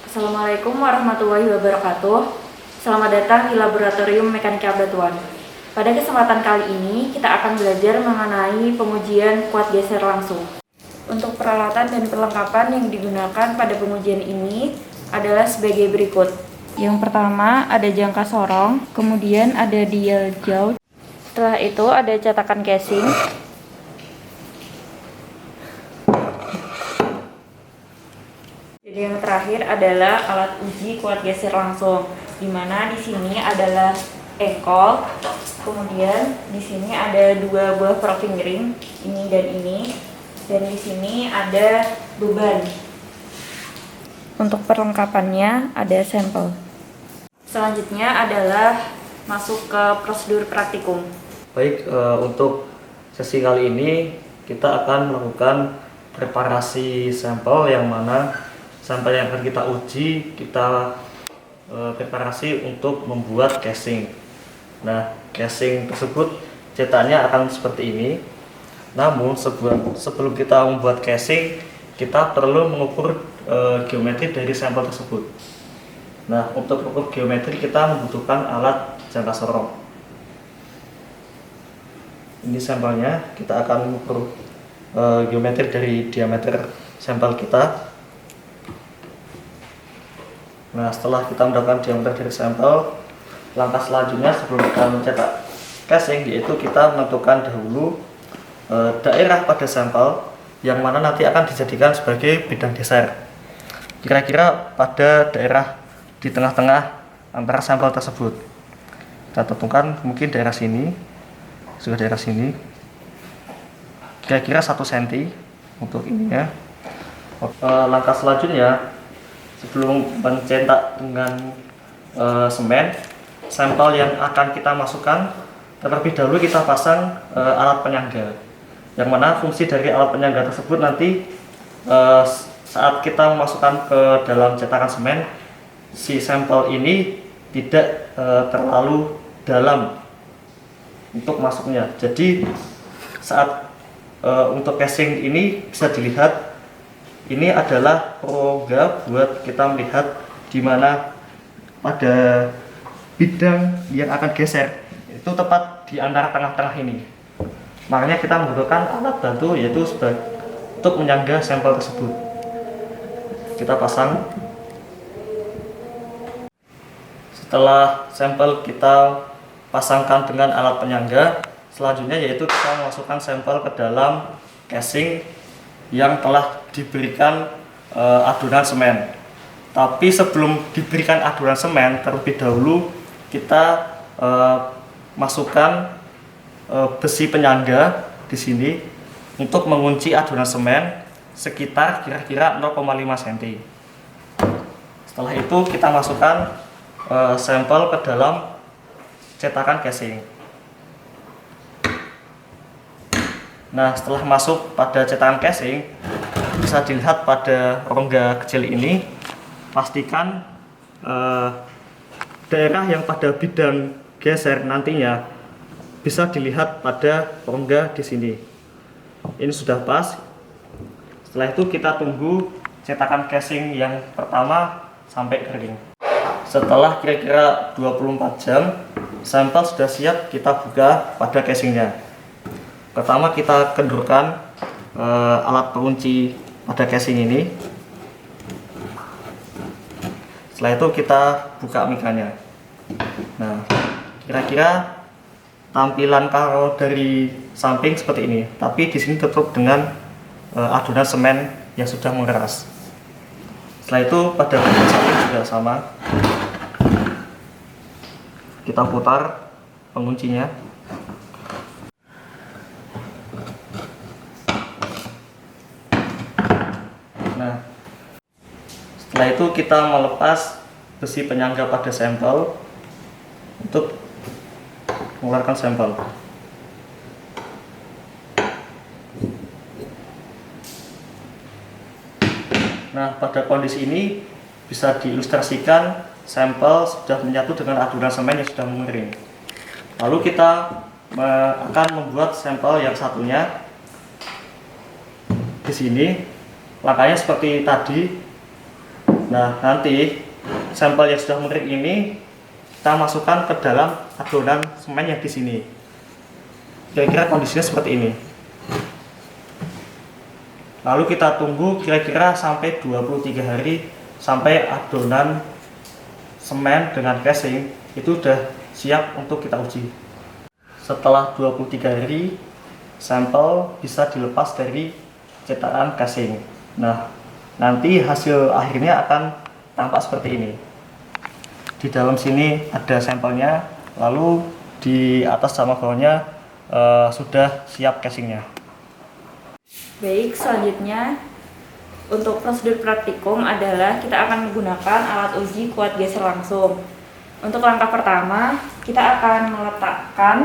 Assalamualaikum warahmatullahi wabarakatuh. Selamat datang di Laboratorium Mekanika Batuan. Pada kesempatan kali ini, kita akan belajar mengenai pengujian kuat geser langsung. Untuk peralatan dan perlengkapan yang digunakan pada pengujian ini adalah sebagai berikut. Yang pertama ada jangka sorong, kemudian ada dial jauh. Setelah itu ada cetakan casing. Jadi yang terakhir adalah alat uji kuat geser langsung, di mana di sini adalah engkol, kemudian di sini ada dua buah proofing ring, ini dan di sini ada beban. Untuk perlengkapannya ada sampel. Selanjutnya adalah masuk ke prosedur praktikum. Baik, untuk sesi kali ini kita akan melakukan preparasi sampel, yang mana sampel yang akan kita uji, kita preparasi untuk membuat casing. Nah, casing tersebut cetaknya akan seperti ini. Namun sebelum kita membuat casing, kita perlu mengukur geometri dari sampel tersebut. Nah, untuk mengukur geometri kita membutuhkan alat jangka sorong. Ini sampelnya, kita akan mengukur geometri dari diameter sampel kita. Nah, setelah kita mendapatkan diameter dari sampel, langkah selanjutnya sebelum kita mencetak casing yaitu kita menentukan dahulu daerah pada sampel yang mana nanti akan dijadikan sebagai bidang geser. Kira-kira pada daerah di tengah-tengah antara sampel tersebut. Kita tentukan mungkin daerah sini, sudah daerah sini. Kira-kira 1 cm untuk ininya. Langkah selanjutnya, sebelum mencetak dengan semen, sampel yang akan kita masukkan terlebih dahulu kita pasang alat penyangga, yang mana fungsi dari alat penyangga tersebut nanti saat kita memasukkan ke dalam cetakan semen, si sampel ini tidak terlalu dalam untuk masuknya. Jadi saat untuk casing ini bisa dilihat, ini adalah rongga buat kita melihat di mana pada bidang yang akan geser itu tepat di antara tengah-tengah ini. Makanya kita membutuhkan alat bantu, yaitu untuk menyangga sampel tersebut. Kita pasang. Setelah sampel kita pasangkan dengan alat penyangga, selanjutnya yaitu kita memasukkan sampel ke dalam casing yang telah diberikan adonan semen. Tapi sebelum diberikan adonan semen, terlebih dahulu kita masukkan besi penyangga di sini untuk mengunci adonan semen sekitar kira-kira 0,5 cm. Setelah itu kita masukkan sampel ke dalam cetakan casing. Nah, setelah masuk pada cetakan casing, bisa dilihat pada rongga kecil ini, pastikan daerah yang pada bidang geser nantinya bisa dilihat pada rongga di sini. Ini sudah pas. Setelah itu kita tunggu cetakan casing yang pertama sampai kering. Setelah kira-kira 24 jam, sampel sudah siap kita buka pada casingnya. Pertama kita kendurkan alat pengunci pada casing ini. Setelah itu kita buka mikanya. Nah, kira-kira tampilan kalau dari samping seperti ini, tapi di sini tertutup dengan adonan semen yang sudah mengeras. Setelah itu pada bagian samping juga sama. Kita putar penguncinya. Nah, setelah itu kita melepas besi penyangga pada sampel untuk mengeluarkan sampel. Nah, pada kondisi ini bisa diilustrasikan sampel sudah menyatu dengan adonan semen yang sudah mengering. Lalu kita akan membuat sampel yang satunya. di sini. Langkahnya seperti tadi. Nah, nanti sampel yang sudah mengering ini kita masukkan ke dalam adonan semen yang di sini. Kira-kira kondisinya seperti ini. Lalu kita tunggu kira-kira sampai 23 hari sampai adonan semen dengan casing itu sudah siap untuk kita uji. Setelah 23 hari, sampel bisa dilepas dari cetakan casing. Nah, nanti hasil akhirnya akan tampak seperti ini. Di dalam sini ada sampelnya, lalu di atas sama bawahnya sudah siap casingnya. Baik, selanjutnya untuk prosedur praktikum adalah kita akan menggunakan alat uji kuat geser langsung. Untuk langkah pertama, kita akan meletakkan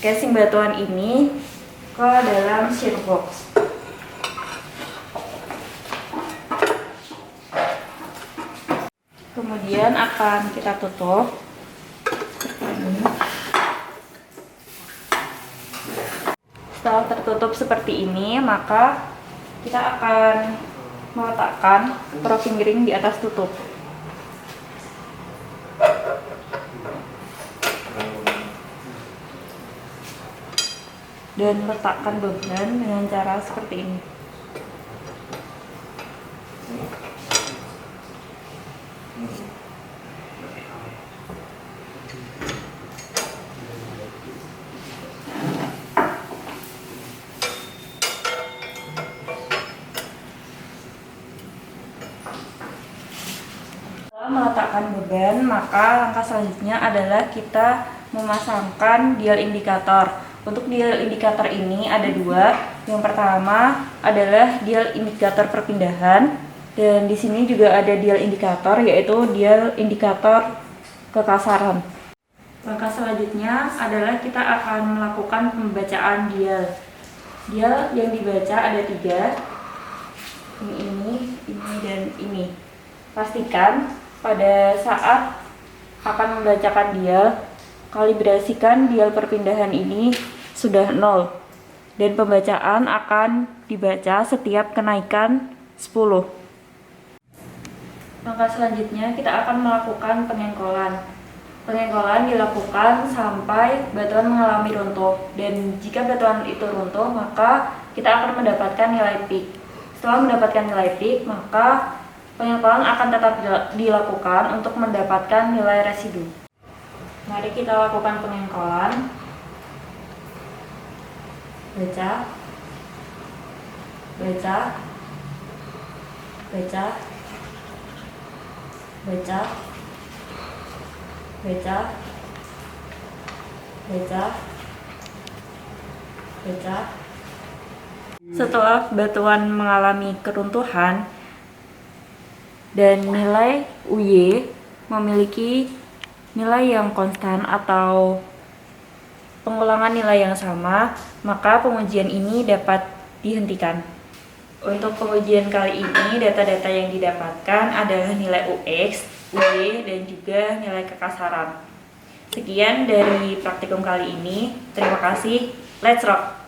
casing batuan ini ke dalam shear box. Kemudian akan kita tutup seperti ini. Setelah tertutup seperti ini, maka kita akan meletakkan proofing ring di atas tutup. Dan letakkan beban dengan cara seperti ini. Meletakkan beban, maka langkah selanjutnya adalah kita memasangkan dial indikator. Untuk dial indikator ini ada dua. Yang pertama adalah dial indikator perpindahan, dan di sini juga ada dial indikator, yaitu dial indikator kekasaran. Langkah selanjutnya adalah kita akan melakukan pembacaan dial. Dial yang dibaca ada 3, ini, dan ini. Pastikan pada saat akan membacakan dial, kalibrasikan dial perpindahan ini sudah 0, dan pembacaan akan dibaca setiap kenaikan 10. Langkah selanjutnya kita akan melakukan pengengkolan. Pengengkolan dilakukan sampai batuan mengalami runtuh, dan jika batuan itu runtuh maka kita akan mendapatkan nilai peak. Setelah mendapatkan nilai peak, maka pengengkolan akan tetap dilakukan untuk mendapatkan nilai residu. Mari kita lakukan pengengkolan. Baca, baca, baca, baca, baca, baca, baca. Setelah batuan mengalami keruntuhan dan nilai UY memiliki nilai yang konstan atau pengulangan nilai yang sama, maka pengujian ini dapat dihentikan. Untuk pengujian kali ini, data-data yang didapatkan adalah nilai UX, UY, dan juga nilai kekasaran. Sekian dari praktikum kali ini. Terima kasih. Let's rock!